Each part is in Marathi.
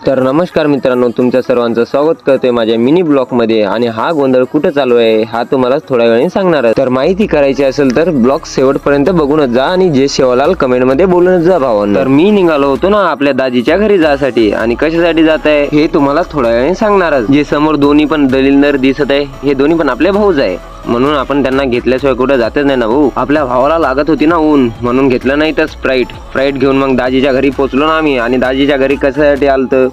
तर नमस्कार मित्रांनो, तुमच्या सर्वांचं स्वागत करतोय माझ्या मिनी ब्लॉग मध्ये। आणि हा गोंधळ कुठे चालू आहे हा तुम्हाला थोड्या वेळाने सांगणार आहे। तर माहिती करायची असेल तर ब्लॉग शेवटपर्यंत बघूनच जा आणि जे शिवलाल कमेंट मध्ये बोलूनच जा भावांनो। तर मी निघालो होतो ना आपल्या दाजीच्या घरी जासाठी, आणि कशासाठी जात आहे हे तुम्हाला थोड्या वेळाने सांगणारच। जे समोर दोन्ही पण दलिंदर दिसत आहे हे दोन्ही पण आपले भाऊच आहे, म्हणून आपण त्यांना घेतल्याशिवाय कुठे जातच नाही ना भाऊ। आपल्या भावाला लागत होती ना ऊन, म्हणून घेतलं नाही तर स्प्राईट घेऊन मग दाजीच्या घरी पोहोचलो ना आम्ही। आणि दाजीच्या घरी कशासाठी आलतं,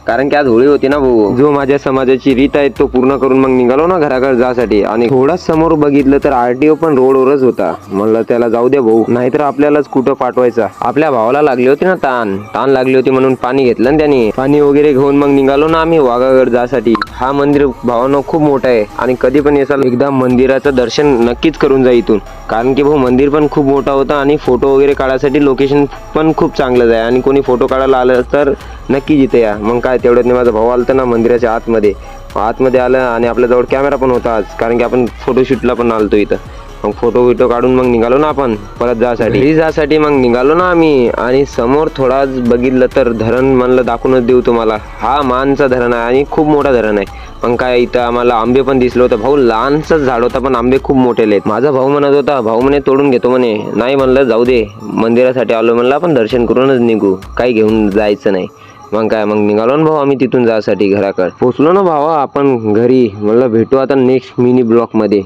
कारण की आज होळी होती ना भाऊ। जो माझ्या समाजाची रीत आहे तो पूर्ण करून मग निघालो ना घराकडे जासाठी। आणि थोडा समोर बघितलं तर आरटीओ पण रोडवरच होता। म्हणलं त्याला जाऊ दे भाऊ, नाहीतर आपल्यालाच कुठं पाठवायचा। आपल्या भावाला लागली होती ना ताण लागली होती, म्हणून पाणी घेतलं ना त्याने। पाणी वगैरे घेऊन मग निघालो ना आम्ही वाघागड जासाठी। हा मंदिर भावानं खूप मोठा आहे, आणि कधी पण येसाल एकदा मंदिराचं दर्शन नक्कीच करून जा इथून, कारण की भाऊ मंदिर पण खूप मोठा होता आणि फोटो वगैरे काढायसाठी लोकेशन पण खूप चांगलंच आहे। आणि कोणी फोटो काढायला आलं तर नक्की जिथे या। मग काय तेवढ्यात माझा भाऊ आलता ना मंदिराच्या आतमध्ये आलं, आणि आपल्याजवळ कॅमेरा पण होता आज, कारण की आपण फोटोशूटला पण आलतो इथं। मग फोटो काढून मग निघालो ना आपण परत जासाठी मग निघालो ना आम्ही। आणि समोर थोडा बघितलं तर धरण म्हणलं दाखवूनच देऊ तुम्हाला। हा मानचा धरण आहे आणि खूप मोठा धरण आहे। मग काय इथं आम्हाला आंबे पण दिसलं होतं भाऊ, लहानसंच झाड होता पण आंबे खूप मोठे आहेत। माझा भाऊ म्हणत होता, भाऊ म्हणे तोडून घेतो म्हणे। नाही म्हणलं जाऊ दे, मंदिरासाठी आलो म्हणलं आपण दर्शन करूनच निघू, काही घेऊन जायचं नाही। मग निघालो ना भाऊ आम्ही तिथून जायसाठी घराकडे पोहोचलो ना भावा आपण घरी। म्हणलं भेटू आता नेक्स्ट मिनी ब्लॉग मध्ये।